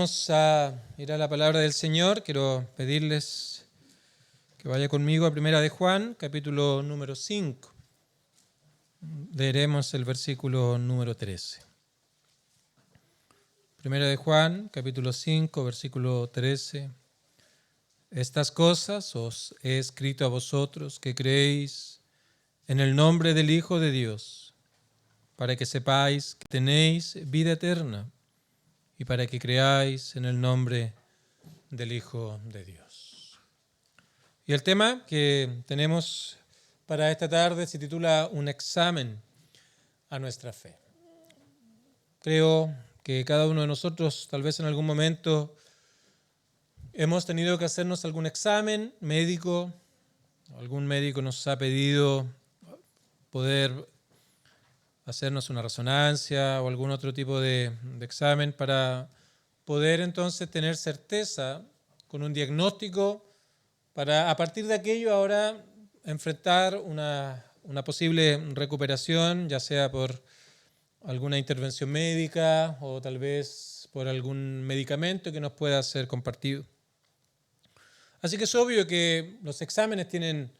Vamos a ir a la palabra del Señor. Quiero pedirles que vaya conmigo a Primera de Juan, capítulo número 5. Leeremos el versículo número 13. Primera de Juan, capítulo 5, versículo 13. Estas cosas os he escrito a vosotros que creéis en el nombre del Hijo de Dios, para que sepáis que tenéis vida eterna, y para que creáis en el nombre del Hijo de Dios. Y el tema que tenemos para esta tarde se titula Un examen a nuestra fe. Creo que cada uno de nosotros, tal vez en algún momento, hemos tenido que hacernos algún examen médico. Algún médico nos ha pedido poder hacernos una resonancia o algún otro tipo de examen para poder entonces tener certeza con un diagnóstico para a partir de aquello ahora enfrentar una posible recuperación, ya sea por alguna intervención médica o tal vez por algún medicamento que nos pueda ser compartido. Así que es obvio que los exámenes tienen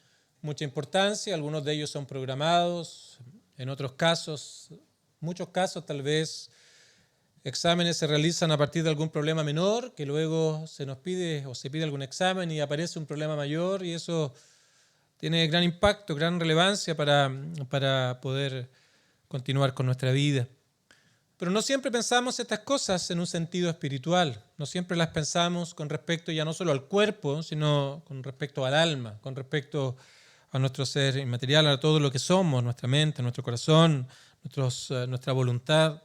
mucha importancia, algunos de ellos son programados, en otros casos, muchos casos tal vez, exámenes se realizan a partir de algún problema menor, que luego se nos pide o se pide algún examen y aparece un problema mayor, y eso tiene gran impacto, gran relevancia para poder continuar con nuestra vida. Pero no siempre pensamos estas cosas en un sentido espiritual, no siempre las pensamos con respecto ya no solo al cuerpo, sino con respecto al alma, con respecto a nuestro ser inmaterial, a todo lo que somos, nuestra mente, nuestro corazón, nuestra voluntad.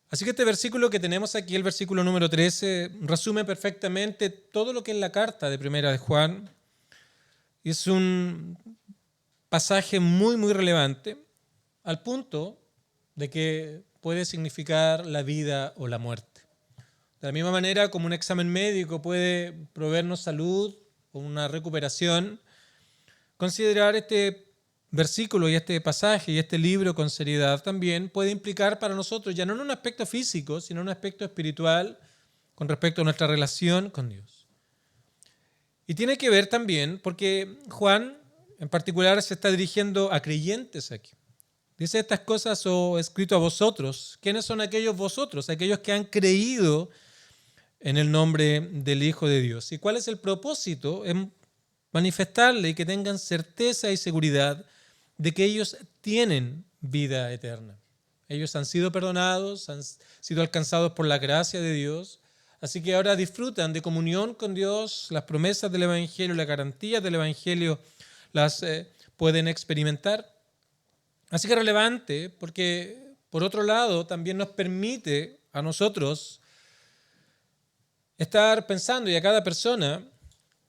Así que este versículo que tenemos aquí, el versículo número 13, resume perfectamente todo lo que es la carta de Primera de Juan. Es un pasaje muy, muy relevante, al punto de que puede significar la vida o la muerte. De la misma manera como un examen médico puede proveernos salud o una recuperación, considerar este versículo y este pasaje y este libro con seriedad también puede implicar para nosotros, ya no en un aspecto físico, sino en un aspecto espiritual con respecto a nuestra relación con Dios. Y tiene que ver también porque Juan en particular se está dirigiendo a creyentes aquí. Dice estas cosas os he escrito a vosotros. ¿Quiénes son aquellos vosotros? Aquellos que han creído en el nombre del Hijo de Dios. ¿Y cuál es el propósito? En manifestarle y que tengan certeza y seguridad de que ellos tienen vida eterna. Ellos han sido perdonados, han sido alcanzados por la gracia de Dios, así que ahora disfrutan de comunión con Dios, las promesas del Evangelio, las garantías del Evangelio las pueden experimentar. Así que es relevante porque, por otro lado, también nos permite a nosotros estar pensando y a cada persona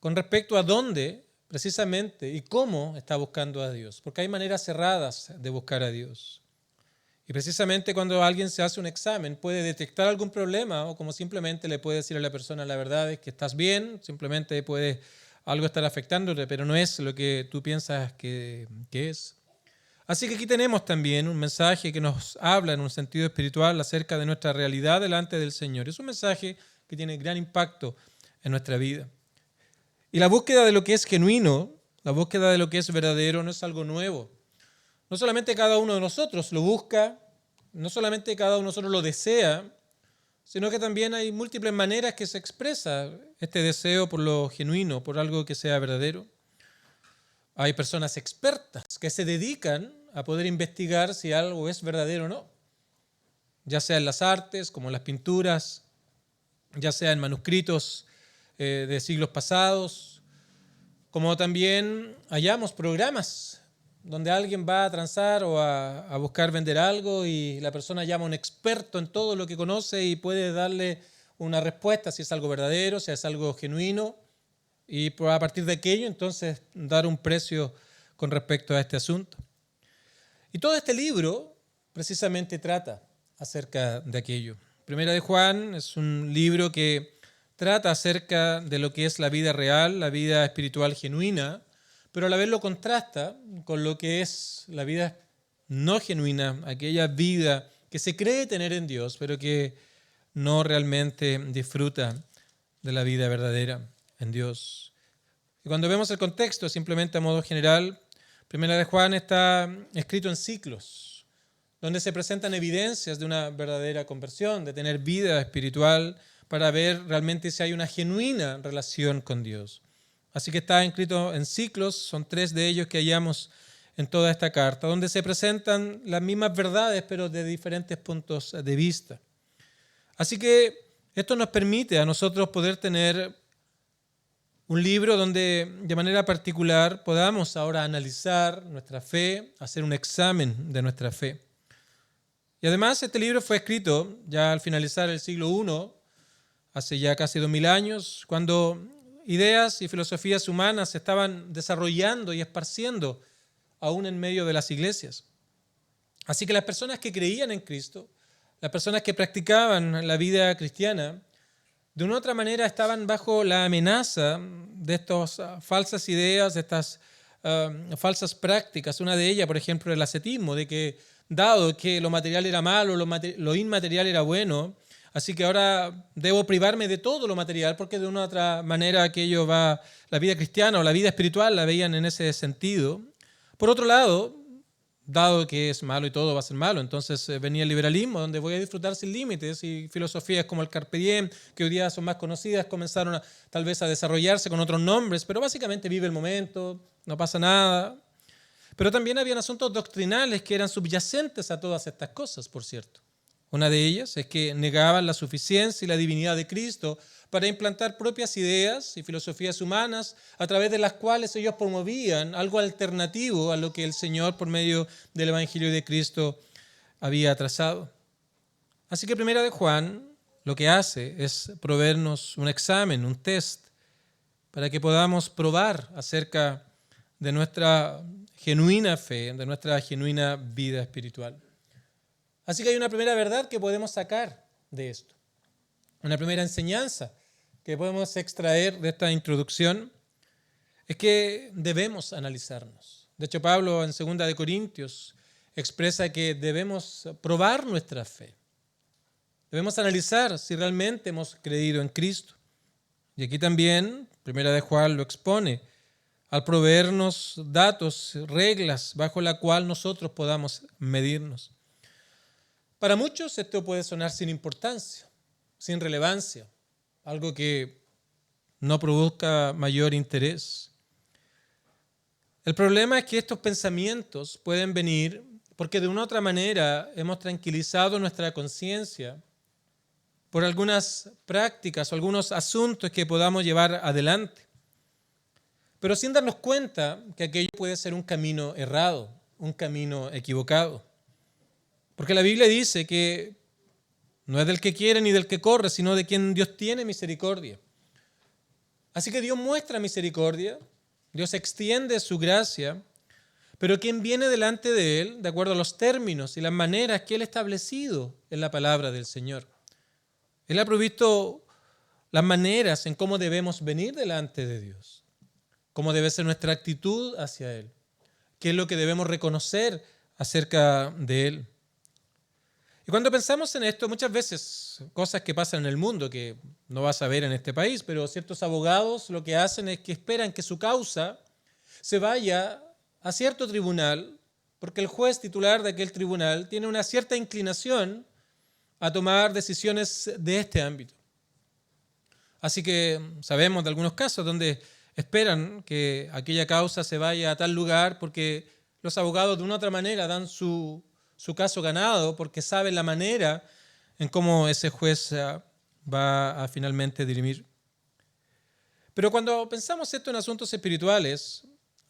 con respecto a dónde precisamente y cómo está buscando a Dios, porque hay maneras cerradas de buscar a Dios. Y precisamente cuando alguien se hace un examen puede detectar algún problema o como simplemente le puede decir a la persona la verdad es que estás bien, simplemente puede algo estar afectándote, pero no es lo que tú piensas que es. Así que aquí tenemos también un mensaje que nos habla en un sentido espiritual acerca de nuestra realidad delante del Señor. Es un mensaje que tiene gran impacto en nuestra vida. Y la búsqueda de lo que es genuino, la búsqueda de lo que es verdadero no es algo nuevo. No solamente cada uno de nosotros lo busca, no solamente cada uno de nosotros lo desea, sino que también hay múltiples maneras que se expresa este deseo por lo genuino, por algo que sea verdadero. Hay personas expertas que se dedican a poder investigar si algo es verdadero o no, ya sea en las artes, como en las pinturas, ya sea en manuscritos de siglos pasados, como también hallamos programas donde alguien va a transar o a buscar vender algo y la persona llama a un experto en todo lo que conoce y puede darle una respuesta si es algo verdadero, si es algo genuino, y a partir de aquello entonces dar un precio con respecto a este asunto. Y todo este libro precisamente trata acerca de aquello. Primera de Juan es un libro que trata acerca de lo que es la vida real, la vida espiritual genuina, pero a la vez lo contrasta con lo que es la vida no genuina, aquella vida que se cree tener en Dios, pero que no realmente disfruta de la vida verdadera en Dios. Y cuando vemos el contexto, simplemente a modo general, Primera de Juan está escrito en ciclos, donde se presentan evidencias de una verdadera conversión, de tener vida espiritual, para ver realmente si hay una genuina relación con Dios. Así que está escrito en ciclos, son 3 de ellos que hallamos en toda esta carta, donde se presentan las mismas verdades, pero de diferentes puntos de vista. Así que esto nos permite a nosotros poder tener un libro donde de manera particular podamos ahora analizar nuestra fe, hacer un examen de nuestra fe. Y además este libro fue escrito ya al finalizar el siglo I, hace ya casi 2000 años, cuando ideas y filosofías humanas se estaban desarrollando y esparciendo aún en medio de las iglesias. Así que las personas que creían en Cristo, las personas que practicaban la vida cristiana, de una u otra manera estaban bajo la amenaza de estas falsas ideas, de estas falsas prácticas. Una de ellas, por ejemplo, el ascetismo, de que dado que lo material era malo, lo inmaterial era bueno, así que ahora debo privarme de todo lo material, porque de una u otra manera aquello va, la vida cristiana o la vida espiritual la veían en ese sentido. Por otro lado, dado que es malo y todo va a ser malo, entonces venía el liberalismo, donde voy a disfrutar sin límites, y filosofías como el Carpe Diem, que hoy día son más conocidas, comenzaron tal vez a desarrollarse con otros nombres, pero básicamente vive el momento, no pasa nada. Pero también habían asuntos doctrinales que eran subyacentes a todas estas cosas, por cierto. Una de ellas es que negaban la suficiencia y la divinidad de Cristo para implantar propias ideas y filosofías humanas a través de las cuales ellos promovían algo alternativo a lo que el Señor por medio del Evangelio de Cristo había trazado. Así que Primera de Juan lo que hace es proveernos un examen, un test, para que podamos probar acerca de nuestra genuina fe, de nuestra genuina vida espiritual. Así que hay una primera verdad que podemos sacar de esto, una primera enseñanza que podemos extraer de esta introducción, es que debemos analizarnos. De hecho, Pablo en 2 de Corintios expresa que debemos probar nuestra fe. Debemos analizar si realmente hemos creído en Cristo. Y aquí también, Primera de Juan lo expone, al proveernos datos, reglas bajo la cual nosotros podamos medirnos. Para muchos esto puede sonar sin importancia, sin relevancia, algo que no produzca mayor interés. El problema es que estos pensamientos pueden venir porque de una u otra manera hemos tranquilizado nuestra conciencia por algunas prácticas o algunos asuntos que podamos llevar adelante, pero sin darnos cuenta que aquello puede ser un camino errado, un camino equivocado. Porque la Biblia dice que no es del que quiere ni del que corre, sino de quien Dios tiene misericordia. Así que Dios muestra misericordia, Dios extiende su gracia, pero quien viene delante de Él, de acuerdo a los términos y las maneras que Él ha establecido en la palabra del Señor. Él ha provisto las maneras en cómo debemos venir delante de Dios, cómo debe ser nuestra actitud hacia Él, qué es lo que debemos reconocer acerca de Él. Y cuando pensamos en esto, muchas veces, cosas que pasan en el mundo que no vas a ver en este país, pero ciertos abogados lo que hacen es que esperan que su causa se vaya a cierto tribunal, porque el juez titular de aquel tribunal tiene una cierta inclinación a tomar decisiones de este ámbito. Así que sabemos de algunos casos donde esperan que aquella causa se vaya a tal lugar porque los abogados de una u otra manera dan su caso ganado, porque saben la manera en cómo ese juez va a finalmente dirimir. Pero cuando pensamos esto en asuntos espirituales,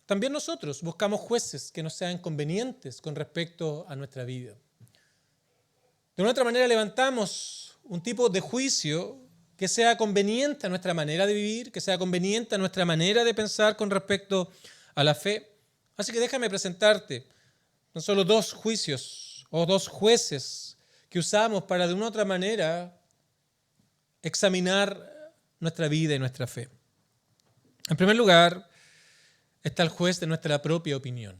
también nosotros buscamos jueces que nos sean convenientes con respecto a nuestra vida. De una otra manera levantamos un tipo de juicio que sea conveniente a nuestra manera de vivir, que sea conveniente a nuestra manera de pensar con respecto a la fe. Así que déjame presentarte no solo 2 juicios o 2 jueces que usamos para de una u otra manera examinar nuestra vida y nuestra fe. En primer lugar, está el juez de nuestra propia opinión.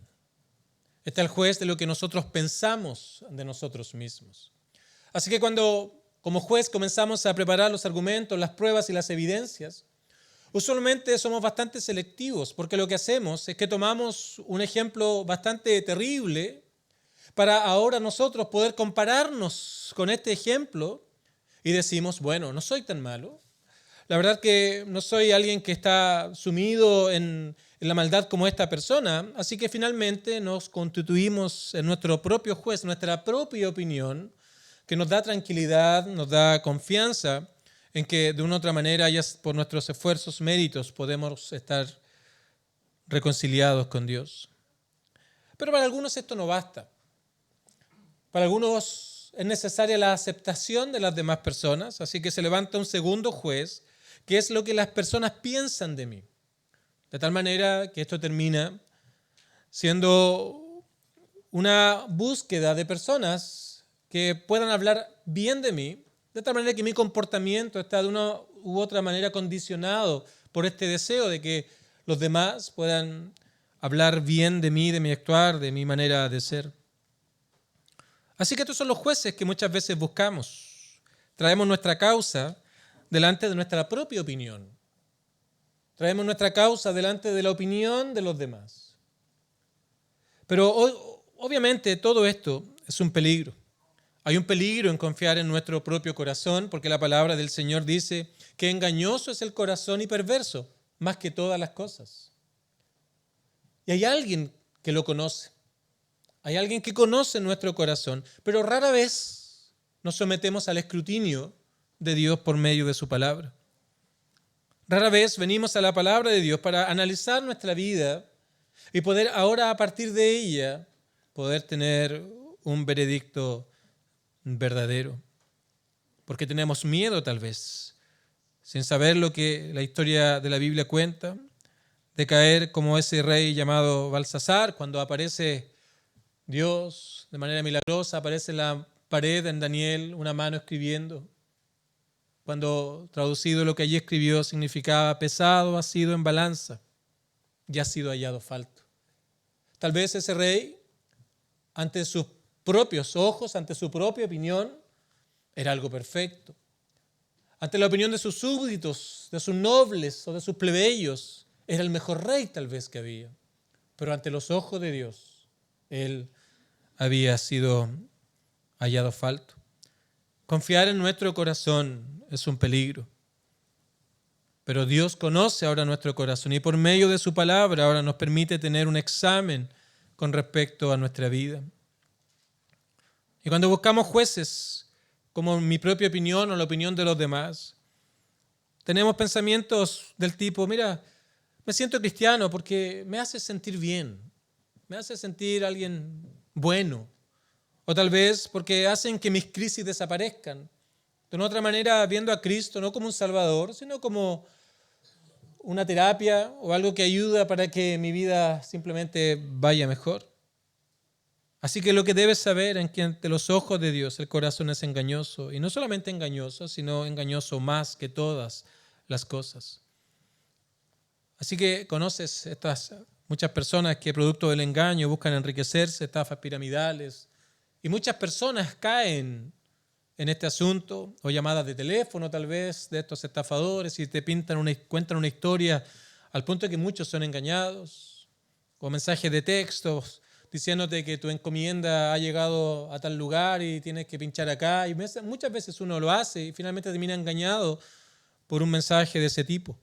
Está el juez de lo que nosotros pensamos de nosotros mismos. Así que cuando como juez comenzamos a preparar los argumentos, las pruebas y las evidencias, usualmente somos bastante selectivos, porque lo que hacemos es que tomamos un ejemplo bastante terrible para ahora nosotros poder compararnos con este ejemplo y decimos, bueno, no soy tan malo. La verdad que no soy alguien que está sumido en la maldad como esta persona, así que finalmente nos constituimos en nuestro propio juez, nuestra propia opinión, que nos da tranquilidad, nos da confianza en que de una u otra manera, ya por nuestros esfuerzos, méritos, podemos estar reconciliados con Dios. Pero para algunos esto no basta. Para algunos es necesaria la aceptación de las demás personas, así que se levanta un segundo juez, que es lo que las personas piensan de mí. De tal manera que esto termina siendo una búsqueda de personas que puedan hablar bien de mí, de tal manera que mi comportamiento está de una u otra manera condicionado por este deseo de que los demás puedan hablar bien de mí, de mi actuar, de mi manera de ser. Así que estos son los jueces que muchas veces buscamos. Traemos nuestra causa delante de nuestra propia opinión. Traemos nuestra causa delante de la opinión de los demás. Pero obviamente todo esto es un peligro. Hay un peligro en confiar en nuestro propio corazón, porque la palabra del Señor dice que engañoso es el corazón y perverso, más que todas las cosas. Y hay alguien que lo conoce. Hay alguien que conoce nuestro corazón, pero rara vez nos sometemos al escrutinio de Dios por medio de su palabra. Rara vez venimos a la palabra de Dios para analizar nuestra vida y poder ahora a partir de ella poder tener un veredicto verdadero. Porque tenemos miedo tal vez, sin saber lo que la historia de la Biblia cuenta, de caer como ese rey llamado Balsasar, cuando aparece Dios de manera milagrosa, aparece en la pared en Daniel una mano escribiendo. Cuando traducido lo que allí escribió significaba pesado ha sido en balanza y ha sido hallado falto. Tal vez ese rey, ante sus propios ojos, ante su propia opinión, era algo perfecto. Ante la opinión de sus súbditos, de sus nobles o de sus plebeyos, era el mejor rey tal vez que había. Pero ante los ojos de Dios, él había sido hallado falto. Confiar en nuestro corazón es un peligro. Pero Dios conoce ahora nuestro corazón y por medio de su palabra ahora nos permite tener un examen con respecto a nuestra vida. Y cuando buscamos jueces, como mi propia opinión o la opinión de los demás, tenemos pensamientos del tipo, mira, me siento cristiano porque me hace sentir bien, me hace sentir alguien bueno, o tal vez porque hacen que mis crisis desaparezcan. De una otra manera, viendo a Cristo no como un salvador, sino como una terapia o algo que ayuda para que mi vida simplemente vaya mejor. Así que lo que debes saber es que ante los ojos de Dios el corazón es engañoso, y no solamente engañoso, sino engañoso más que todas las cosas. Así que conoces estas muchas personas que producto del engaño buscan enriquecerse, estafas piramidales, y muchas personas caen en este asunto, o llamadas de teléfono tal vez de estos estafadores, y te cuentan una historia al punto de que muchos son engañados, o mensajes de textos diciéndote que tu encomienda ha llegado a tal lugar y tienes que pinchar acá, y muchas veces uno lo hace y finalmente termina engañado por un mensaje de ese tipo.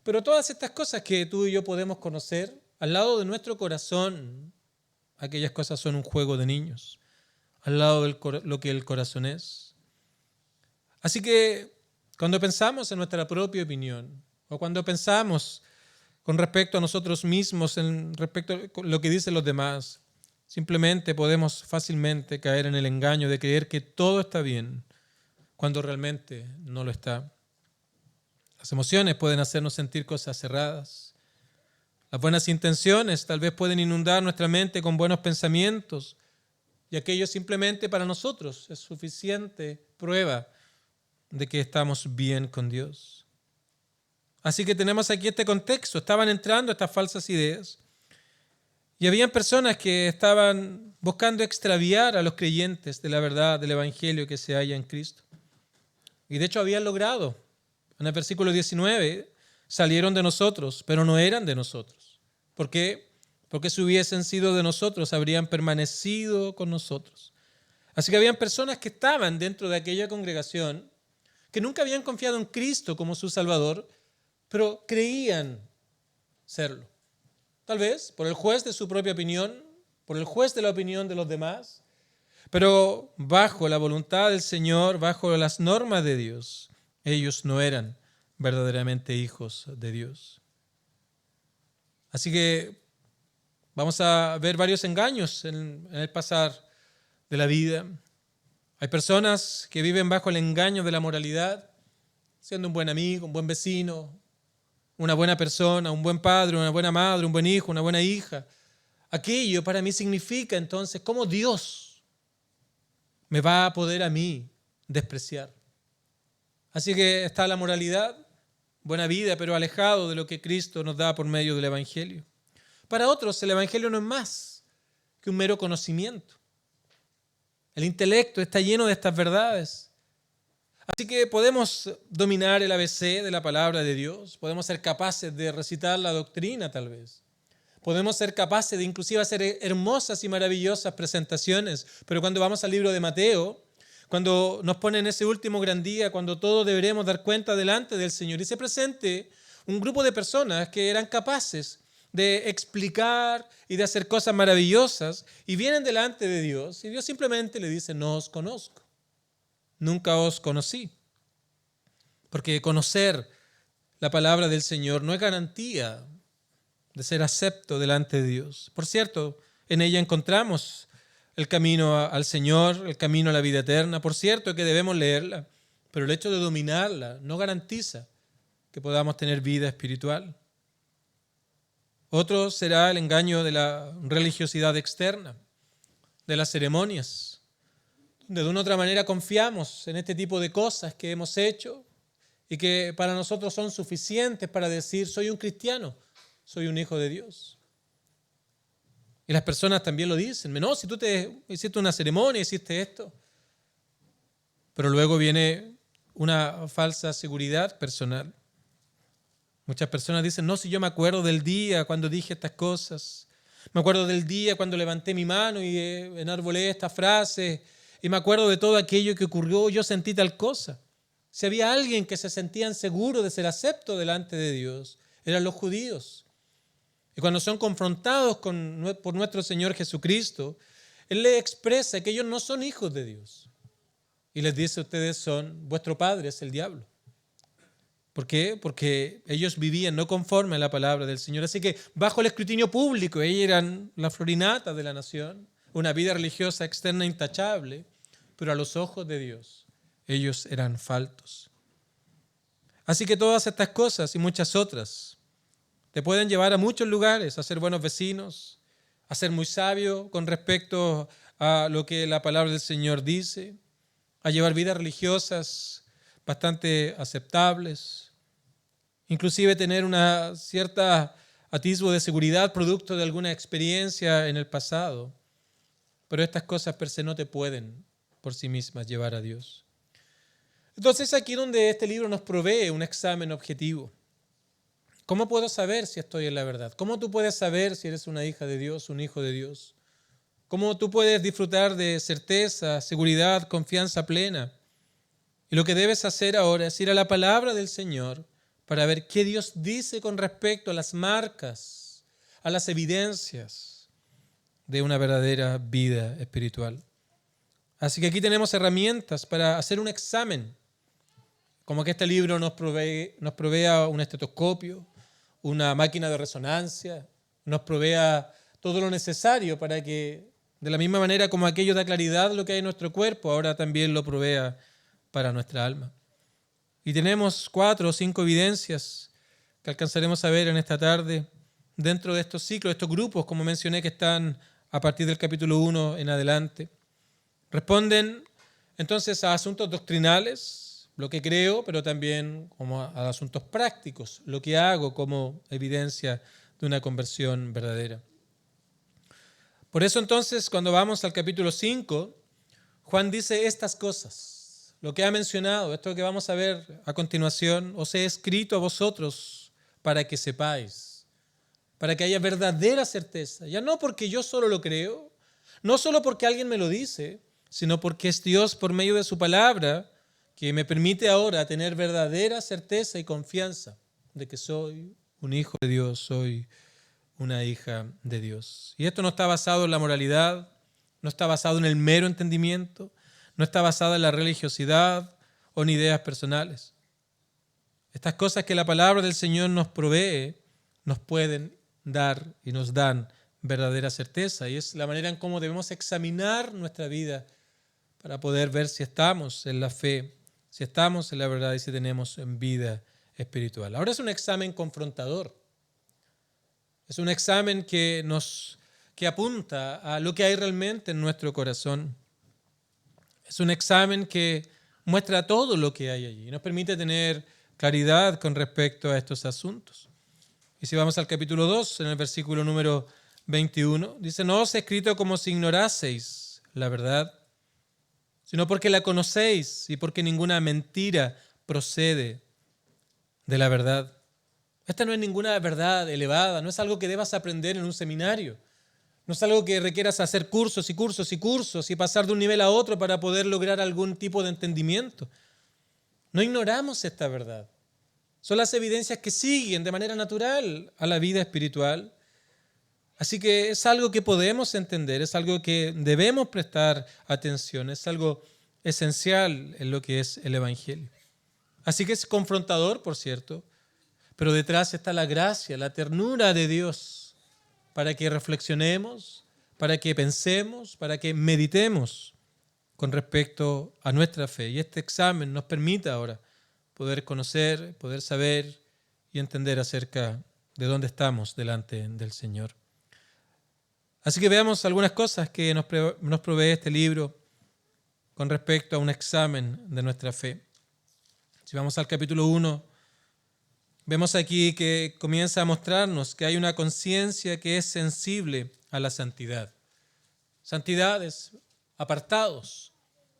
Pero todas estas cosas que tú y yo podemos conocer, al lado de nuestro corazón, aquellas cosas son un juego de niños, al lado de lo que el corazón es. Así que cuando pensamos en nuestra propia opinión, o cuando pensamos con respecto a nosotros mismos, en respecto a lo que dicen los demás, simplemente podemos fácilmente caer en el engaño de creer que todo está bien, cuando realmente no lo está. Las emociones pueden hacernos sentir cosas cerradas. Las buenas intenciones tal vez pueden inundar nuestra mente con buenos pensamientos, y aquello simplemente para nosotros es suficiente prueba de que estamos bien con Dios. Así que tenemos aquí este contexto. Estaban entrando estas falsas ideas y habían personas que estaban buscando extraviar a los creyentes de la verdad del Evangelio que se halla en Cristo. Y de hecho habían logrado. En el versículo 19, salieron de nosotros, pero no eran de nosotros. ¿Por qué? Porque si hubiesen sido de nosotros, habrían permanecido con nosotros. Así que habían personas que estaban dentro de aquella congregación que nunca habían confiado en Cristo como su Salvador, pero creían serlo. Tal vez por el juez de su propia opinión, por el juez de la opinión de los demás, pero bajo la voluntad del Señor, bajo las normas de Dios, ellos no eran verdaderamente hijos de Dios. Así que vamos a ver varios engaños en el pasar de la vida. Hay personas que viven bajo el engaño de la moralidad, siendo un buen amigo, un buen vecino, una buena persona, un buen padre, una buena madre, un buen hijo, una buena hija. Aquello para mí significa entonces cómo Dios me va a poder a mí despreciar. Así que está la moralidad, buena vida, pero alejado de lo que Cristo nos da por medio del Evangelio. Para otros el Evangelio no es más que un mero conocimiento. El intelecto está lleno de estas verdades. Así que podemos dominar el ABC de la palabra de Dios, podemos ser capaces de recitar la doctrina tal vez, podemos ser capaces de inclusive hacer hermosas y maravillosas presentaciones, pero cuando vamos al libro de Mateo, cuando nos ponen ese último gran día, cuando todos deberemos dar cuenta delante del Señor y se presente un grupo de personas que eran capaces de explicar y de hacer cosas maravillosas y vienen delante de Dios y Dios simplemente le dice: no os conozco, nunca os conocí. Porque conocer la palabra del Señor no es garantía de ser acepto delante de Dios. Por cierto, en ella encontramos el camino al Señor, el camino a la vida eterna. Por cierto que debemos leerla, pero el hecho de dominarla no garantiza que podamos tener vida espiritual. Otro será el engaño de la religiosidad externa, de las ceremonias, donde de una u otra manera confiamos en este tipo de cosas que hemos hecho y que para nosotros son suficientes para decir: soy un cristiano, soy un hijo de Dios. Y las personas también lo dicen: no, si tú te hiciste una ceremonia, hiciste esto. Pero luego viene una falsa seguridad personal. Muchas personas dicen: no, si yo me acuerdo del día cuando dije estas cosas, me acuerdo del día cuando levanté mi mano y enarbolé esta frase, y me acuerdo de todo aquello que ocurrió, yo sentí tal cosa. Si había alguien que se sentían seguros de ser acepto delante de Dios, eran los judíos. Y cuando son confrontados por nuestro Señor Jesucristo, Él les expresa que ellos no son hijos de Dios. Y les dice: vuestro padre es el diablo. ¿Por qué? Porque ellos vivían no conforme a la palabra del Señor. Así que bajo el escrutinio público, ellos eran la florinata de la nación, una vida religiosa externa intachable, pero a los ojos de Dios, ellos eran faltos. Así que todas estas cosas y muchas otras te pueden llevar a muchos lugares, a ser buenos vecinos, a ser muy sabio con respecto a lo que la palabra del Señor dice, a llevar vidas religiosas bastante aceptables, inclusive tener una cierta atisbo de seguridad producto de alguna experiencia en el pasado. Pero estas cosas per se no te pueden por sí mismas llevar a Dios. Entonces aquí donde este libro nos provee un examen objetivo. ¿Cómo puedo saber si estoy en la verdad? ¿Cómo tú puedes saber si eres una hija de Dios, un hijo de Dios? ¿Cómo tú puedes disfrutar de certeza, seguridad, confianza plena? Y lo que debes hacer ahora es ir a la palabra del Señor para ver qué Dios dice con respecto a las marcas, a las evidencias de una verdadera vida espiritual. Así que aquí tenemos herramientas para hacer un examen, como que este libro nos provea un estetoscopio, una máquina de resonancia, nos provea todo lo necesario para que, de la misma manera como aquello da claridad lo que hay en nuestro cuerpo, ahora también lo provea para nuestra alma. Y tenemos 4 o 5 evidencias que alcanzaremos a ver en esta tarde dentro de estos ciclos, estos grupos, como mencioné, que están a partir del capítulo 1 en adelante. Responden entonces a asuntos doctrinales, lo que creo, pero también como a asuntos prácticos, lo que hago como evidencia de una conversión verdadera. Por eso entonces, cuando vamos al capítulo 5, Juan dice estas cosas. lo que ha mencionado, esto que vamos a ver a continuación, os he escrito a vosotros para que sepáis, para que haya verdadera certeza. Ya no porque yo solo lo creo, no solo porque alguien me lo dice, sino porque es Dios por medio de su palabra que me permite ahora tener verdadera certeza y confianza de que soy un hijo de Dios, soy una hija de Dios. Y esto no está basado en la moralidad, no está basado en el mero entendimiento, no está basado en la religiosidad o en ideas personales. Estas cosas que la palabra del Señor nos provee nos pueden dar y nos dan verdadera certeza, y es la manera en cómo debemos examinar nuestra vida para poder ver si estamos en la fe, si estamos en la verdad y si tenemos en vida espiritual. Ahora es un examen confrontador. Es un examen que apunta a lo que hay realmente en nuestro corazón. Es un examen que muestra todo lo que hay allí y nos permite tener claridad con respecto a estos asuntos. Y si vamos al capítulo 2, en el versículo número 21, dice: no os he escrito como si ignoraseis la verdad, sino porque la conocéis y porque ninguna mentira procede de la verdad. Esta no es ninguna verdad elevada, no es algo que debas aprender en un seminario. No es algo que requieras hacer cursos y cursos y cursos y pasar de un nivel a otro para poder lograr algún tipo de entendimiento. No ignoramos esta verdad. Son las evidencias que siguen de manera natural a la vida espiritual. Así que es algo que podemos entender, es algo que debemos prestar atención, es algo esencial en lo que es el Evangelio. Así que es confrontador, por cierto, pero detrás está la gracia, la ternura de Dios para que reflexionemos, para que pensemos, para que meditemos con respecto a nuestra fe. Y este examen nos permite ahora poder conocer, poder saber y entender acerca de dónde estamos delante del Señor. Así que veamos algunas cosas que nos provee este libro con respecto a un examen de nuestra fe. Si vamos al capítulo 1, vemos aquí que comienza a mostrarnos que hay una conciencia que es sensible a la santidad. Santidad es apartados.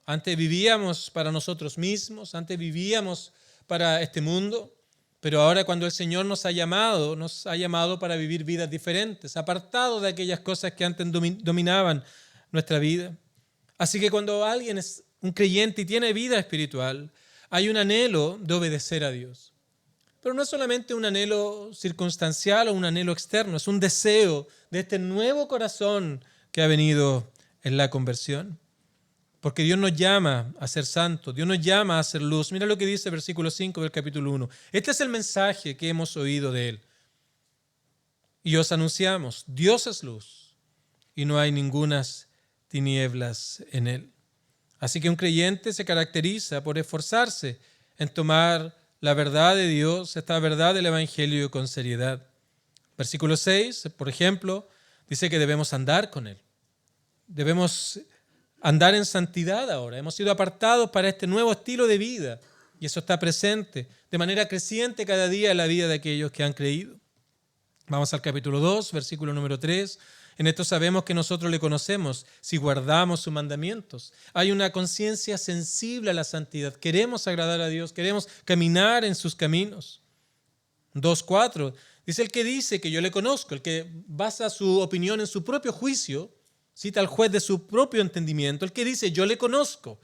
Antes vivíamos para nosotros mismos, antes vivíamos para este mundo, pero ahora cuando el Señor nos ha llamado para vivir vidas diferentes, apartados de aquellas cosas que antes dominaban nuestra vida. Así que cuando alguien es un creyente y tiene vida espiritual, hay un anhelo de obedecer a Dios. Pero no es solamente un anhelo circunstancial o un anhelo externo, es un deseo de este nuevo corazón que ha venido en la conversión. Porque Dios nos llama a ser santos, Dios nos llama a ser luz. Mira lo que dice el versículo 5 del capítulo 1. Este es el mensaje que hemos oído de Él. Y os anunciamos, Dios es luz y no hay ningunas tinieblas en Él. Así que un creyente se caracteriza por esforzarse en tomar la verdad de Dios, esta verdad del Evangelio con seriedad. Versículo 6, por ejemplo, dice que debemos andar con Él. Debemos andar en santidad ahora. Hemos sido apartados para este nuevo estilo de vida y eso está presente de manera creciente cada día en la vida de aquellos que han creído. Vamos al capítulo 2, versículo número 3. En esto sabemos que nosotros le conocemos si guardamos sus mandamientos. Hay una conciencia sensible a la santidad. Queremos agradar a Dios, queremos caminar en sus caminos. 2:4 dice: el que dice que yo le conozco, el que basa su opinión en su propio juicio, cita al juez de su propio entendimiento, el que dice yo le conozco,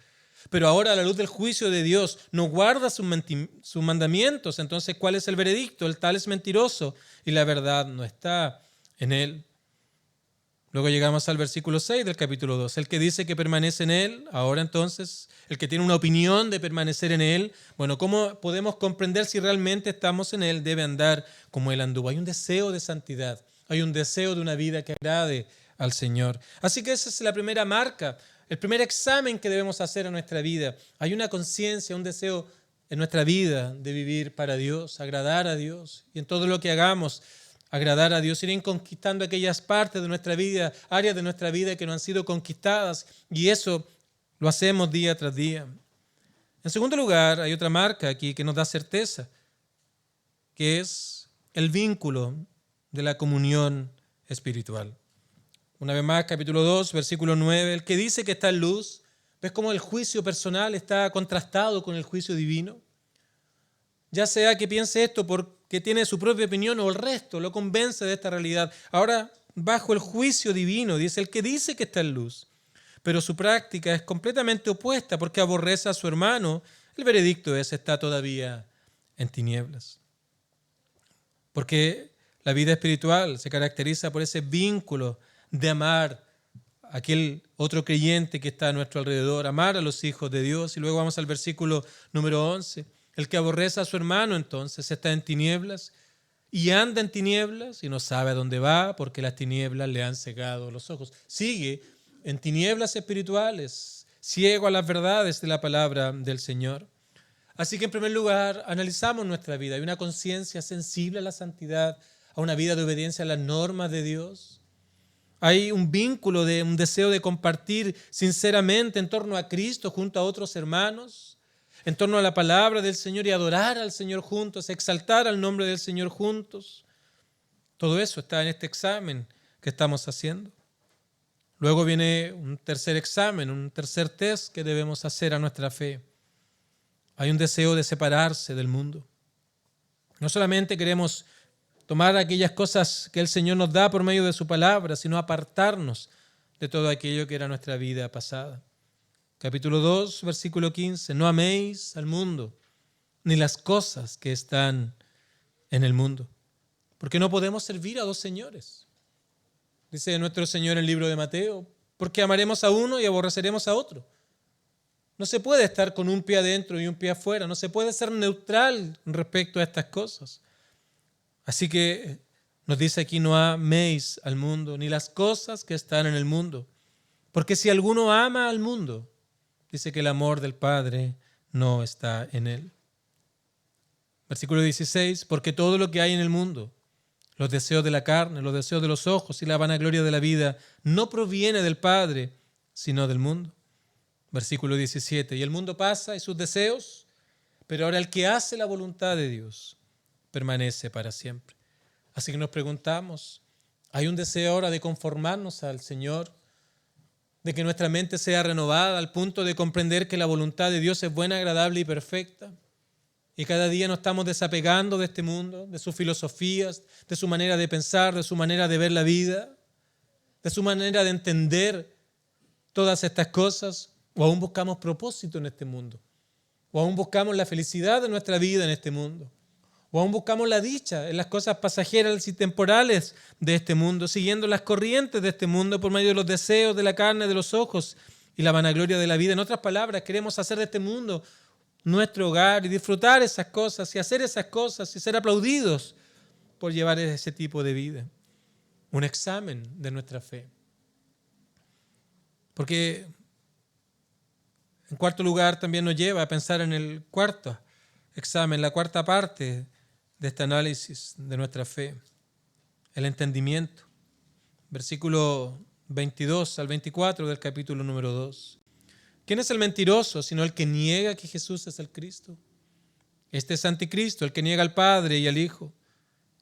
pero ahora a la luz del juicio de Dios no guarda sus mandamientos, entonces ¿cuál es el veredicto? El tal es mentiroso y la verdad no está en él. Luego llegamos al versículo 6 del capítulo 2. El que dice que permanece en Él, ahora entonces, el que tiene una opinión de permanecer en Él, bueno, ¿cómo podemos comprender si realmente estamos en Él? Debe andar como Él anduvo. Hay un deseo de santidad, hay un deseo de una vida que agrade al Señor. Así que esa es la primera marca, el primer examen que debemos hacer en nuestra vida. Hay una conciencia, un deseo en nuestra vida de vivir para Dios, agradar a Dios y en todo lo que hagamos, agradar a Dios, ir conquistando aquellas partes de nuestra vida, áreas de nuestra vida que no han sido conquistadas, y eso lo hacemos día tras día. En segundo lugar, hay otra marca aquí que nos da certeza, que es el vínculo de la comunión espiritual. Una vez más, capítulo 2, versículo 9, el que dice que está en luz, ¿Ves cómo el juicio personal está contrastado con el juicio divino? Ya sea que piense esto porque tiene su propia opinión o el resto lo convence de esta realidad. Ahora, bajo el juicio divino, dice el que dice que está en luz, pero su práctica es completamente opuesta porque aborrece a su hermano, el veredicto es: está todavía en tinieblas. Porque la vida espiritual se caracteriza por ese vínculo de amar a aquel otro creyente que está a nuestro alrededor, amar a los hijos de Dios. Y luego vamos al versículo número 11. El que aborrece a su hermano entonces está en tinieblas y anda en tinieblas y no sabe a dónde va porque las tinieblas le han cegado los ojos. Sigue en tinieblas espirituales, ciego a las verdades de la palabra del Señor. Así que en primer lugar analizamos nuestra vida. ¿Hay una conciencia sensible a la santidad, a una vida de obediencia a las normas de Dios? ¿Hay un vínculo, un deseo de compartir sinceramente en torno a Cristo junto a otros hermanos? En torno a la palabra del Señor y adorar al Señor juntos, exaltar al nombre del Señor juntos. Todo eso está en este examen que estamos haciendo. Luego viene un tercer examen, un tercer test que debemos hacer a nuestra fe. Hay un deseo de separarse del mundo. No solamente queremos tomar aquellas cosas que el Señor nos da por medio de su palabra, sino apartarnos de todo aquello que era nuestra vida pasada. Capítulo 2, versículo 15. No améis al mundo, ni las cosas que están en el mundo, porque no podemos servir a dos señores. Dice nuestro Señor en el libro de Mateo, porque amaremos a uno y aborreceremos a otro. No se puede estar con un pie adentro y un pie afuera, no se puede ser neutral respecto a estas cosas. Así que nos dice aquí: no améis al mundo, ni las cosas que están en el mundo, porque si alguno ama al mundo, dice que el amor del Padre no está en él. Versículo 16, porque todo lo que hay en el mundo, los deseos de la carne, los deseos de los ojos y la vanagloria de la vida, no proviene del Padre, sino del mundo. Versículo 17, y el mundo pasa y sus deseos, pero ahora el que hace la voluntad de Dios permanece para siempre. Así que nos preguntamos, ¿hay un deseo ahora de conformarnos al Señor? De que nuestra mente sea renovada al punto de comprender que la voluntad de Dios es buena, agradable y perfecta. Y cada día nos estamos desapegando de este mundo, de sus filosofías, de su manera de pensar, de su manera de ver la vida, de su manera de entender todas estas cosas. O aún buscamos propósito en este mundo. O aún buscamos la felicidad de nuestra vida en este mundo. O aún buscamos la dicha en las cosas pasajeras y temporales de este mundo, siguiendo las corrientes de este mundo por medio de los deseos de la carne, de los ojos y la vanagloria de la vida. En otras palabras, queremos hacer de este mundo nuestro hogar y disfrutar esas cosas y hacer esas cosas y ser aplaudidos por llevar ese tipo de vida. Un examen de nuestra fe. Porque en cuarto lugar también nos lleva a pensar en el cuarto examen, la cuarta parte de este análisis de nuestra fe, el entendimiento. Versículo 22 al 24 del capítulo número 2. ¿Quién es el mentiroso sino el que niega que Jesús es el Cristo? Este es anticristo, el que niega al Padre y al Hijo.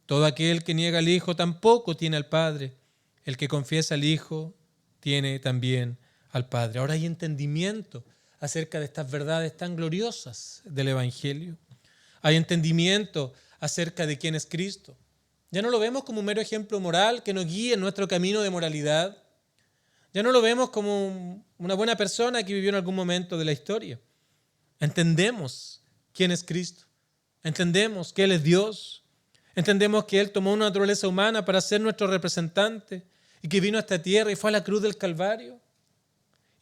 Todo aquel que niega al Hijo tampoco tiene al Padre. El que confiesa al Hijo tiene también al Padre. Ahora hay entendimiento acerca de estas verdades tan gloriosas del Evangelio. Hay entendimiento acerca de quién es Cristo. Ya no lo vemos como un mero ejemplo moral que nos guíe en nuestro camino de moralidad. Ya no lo vemos como una buena persona que vivió en algún momento de la historia. Entendemos quién es Cristo. Entendemos que Él es Dios. Entendemos que Él tomó una naturaleza humana para ser nuestro representante y que vino a esta tierra y fue a la cruz del Calvario.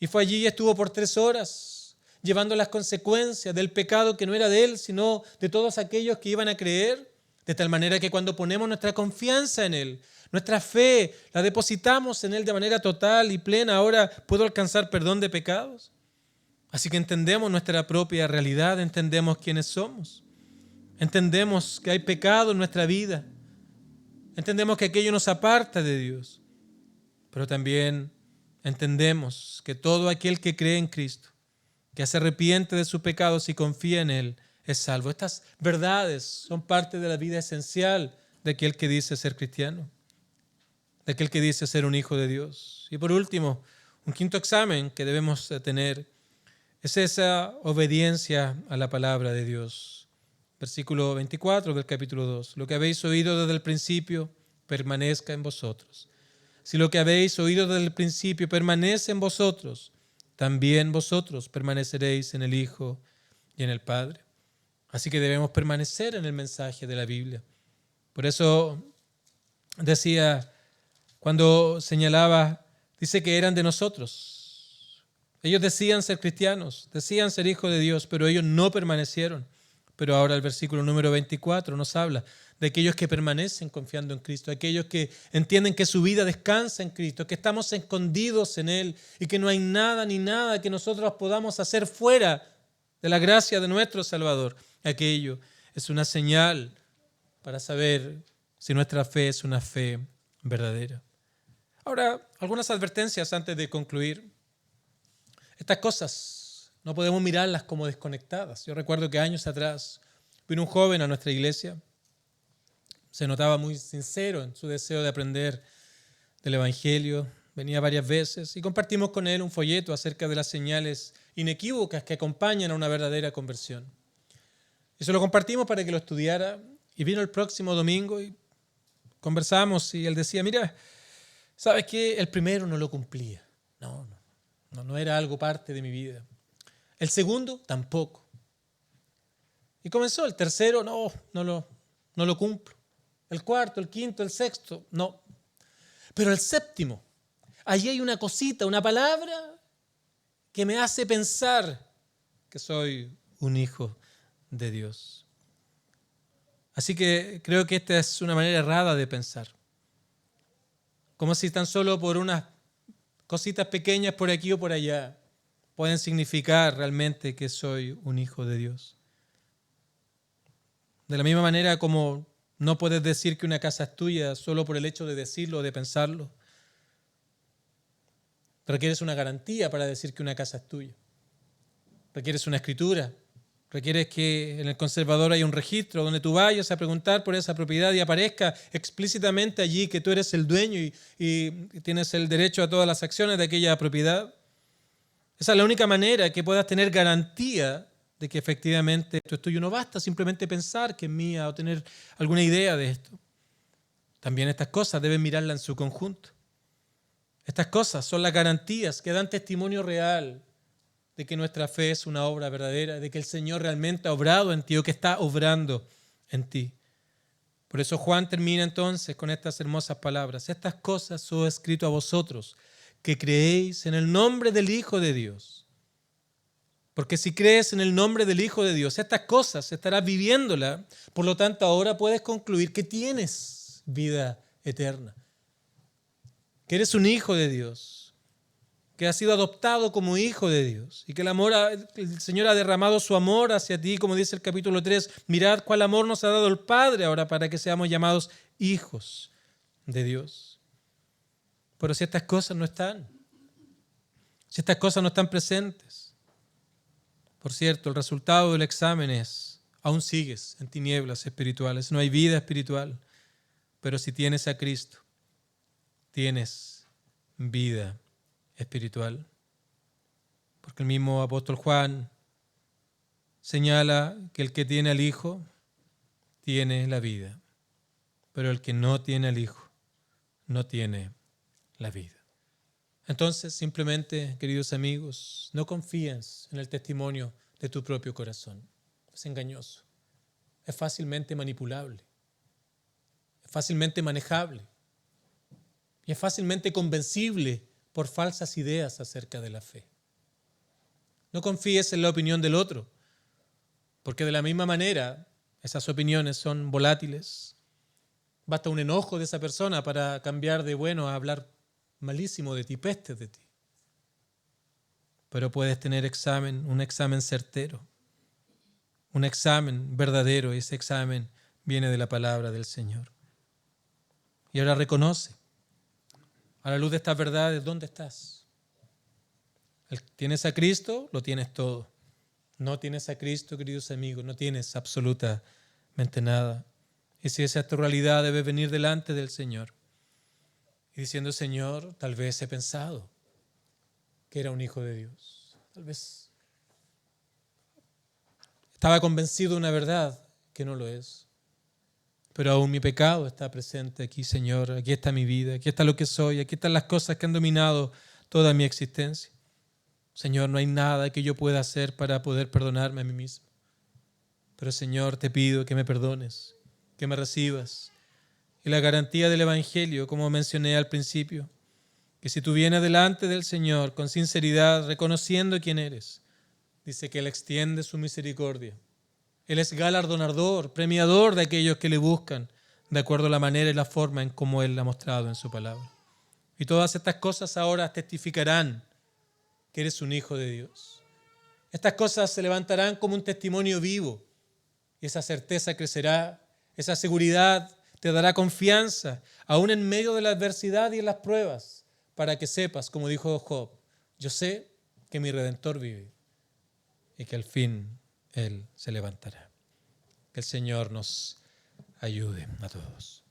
Y fue allí y estuvo por 3 horas llevando las consecuencias del pecado que no era de Él, sino de todos aquellos que iban a creer, de tal manera que cuando ponemos nuestra confianza en Él, nuestra fe, la depositamos en Él de manera total y plena, ahora puedo alcanzar perdón de pecados. Así que entendemos nuestra propia realidad, entendemos quiénes somos, entendemos que hay pecado en nuestra vida, entendemos que aquello nos aparta de Dios, pero también entendemos que todo aquel que cree en Cristo, que se arrepiente de sus pecados y confía en Él, es salvo. Estas verdades son parte de la vida esencial de aquel que dice ser cristiano, de aquel que dice ser un hijo de Dios. Y por último, un quinto examen que debemos tener Es esa obediencia a la palabra de Dios. Versículo 24 del capítulo 2. Lo que habéis oído desde el principio permanezca en vosotros. Si lo que habéis oído desde el principio permanece en vosotros, también vosotros permaneceréis en el Hijo y en el Padre. Así que debemos permanecer en el mensaje de la Biblia. Por eso decía, cuando señalaba, dice que eran de nosotros. Ellos decían ser cristianos, decían ser hijos de Dios, pero ellos no permanecieron. Pero ahora el versículo número 24 nos habla de aquellos que permanecen confiando en Cristo, aquellos que entienden que su vida descansa en Cristo, que estamos escondidos en Él y que no hay nada ni nada que nosotros podamos hacer fuera de la gracia de nuestro Salvador. Aquello es una señal para saber si nuestra fe es una fe verdadera. Ahora, algunas advertencias antes de concluir. Estas cosas no podemos mirarlas como desconectadas. Yo recuerdo que años atrás vino un joven a nuestra iglesia. Se notaba muy sincero en su deseo de aprender del Evangelio. Venía varias veces y compartimos con él un folleto acerca de las señales inequívocas que acompañan a una verdadera conversión. Y se lo compartimos para que lo estudiara. Y vino el próximo domingo y conversamos y él decía, mira, ¿sabes qué? El primero no lo cumplía. No era algo parte de mi vida. El segundo, tampoco. Y comenzó el tercero, no lo cumplo. El cuarto, el quinto, el sexto, no. Pero el séptimo, allí hay una cosita, una palabra que me hace pensar que soy un hijo de Dios. Así que creo que esta es una manera errada de pensar. Como si tan solo por unas cositas pequeñas por aquí o por allá pueden significar realmente que soy un hijo de Dios. De la misma manera como no puedes decir que una casa es tuya solo por el hecho de decirlo o de pensarlo. Requieres una garantía para decir que una casa es tuya. Requieres una escritura. Requieres que en el conservador haya un registro donde tú vayas a preguntar por esa propiedad y aparezca explícitamente allí que tú eres el dueño y tienes el derecho a todas las acciones de aquella propiedad. Esa es la única manera que puedas tener garantía de que efectivamente esto es tuyo. No basta simplemente pensar que es mía o tener alguna idea de esto. También estas cosas deben mirarlas en su conjunto. Estas cosas son las garantías que dan testimonio real de que nuestra fe es una obra verdadera, de que el Señor realmente ha obrado en ti o que está obrando en ti. Por eso Juan termina entonces con estas hermosas palabras. Estas cosas os he escrito a vosotros, que creéis en el nombre del Hijo de Dios. Porque si crees en el nombre del Hijo de Dios, estas cosas estarás viviéndolas. Por lo tanto, ahora puedes concluir que tienes vida eterna. Que eres un hijo de Dios. Que has sido adoptado como hijo de Dios. Y que el Señor ha derramado su amor hacia ti, como dice el capítulo 3. Mirad cuál amor nos ha dado el Padre ahora para que seamos llamados hijos de Dios. Pero si estas cosas no están, si estas cosas no están presentes, por cierto, el resultado del examen es, aún sigues en tinieblas espirituales, no hay vida espiritual, pero si tienes a Cristo, tienes vida espiritual. Porque el mismo apóstol Juan señala que el que tiene al Hijo tiene la vida, pero el que no tiene al Hijo no tiene la vida. Entonces, simplemente, queridos amigos, no confíes en el testimonio de tu propio corazón. Es engañoso, es fácilmente manipulable, es fácilmente manejable y es fácilmente convencible por falsas ideas acerca de la fe. No confíes en la opinión del otro, porque de la misma manera esas opiniones son volátiles. Basta un enojo de esa persona para cambiar de bueno a hablar malísimo de ti, pestes de ti. Pero puedes tener un examen certero, un examen verdadero, y ese examen viene de la palabra del Señor. Y ahora reconoce, a la luz de estas verdades, ¿dónde estás? ¿Tienes a Cristo? Lo tienes todo. No tienes a Cristo, queridos amigos, no tienes absolutamente nada. Y si esa es tu realidad, debes venir delante del Señor y diciendo, Señor, tal vez he pensado que era un hijo de Dios. Tal vez Estaba convencido de una verdad que no lo es. Pero aún mi pecado está presente aquí, Señor. Aquí está mi vida, aquí está lo que soy, aquí están las cosas que han dominado toda mi existencia. Señor, no hay nada que yo pueda hacer para poder perdonarme a mí mismo. Pero Señor, te pido que me perdones, que me recibas. Y la garantía del Evangelio, como mencioné al principio, que si tú vienes delante del Señor con sinceridad, reconociendo quién eres, dice que Él extiende su misericordia. Él es galardonador, premiador de aquellos que le buscan, de acuerdo a la manera y la forma en cómo Él la ha mostrado en su palabra. Y todas estas cosas ahora testificarán que eres un hijo de Dios. Estas cosas se levantarán como un testimonio vivo y esa certeza crecerá, esa seguridad te dará confianza, aún en medio de la adversidad y en las pruebas, para que sepas, como dijo Job, yo sé que mi Redentor vive y que al fin Él se levantará. Que el Señor nos ayude a todos.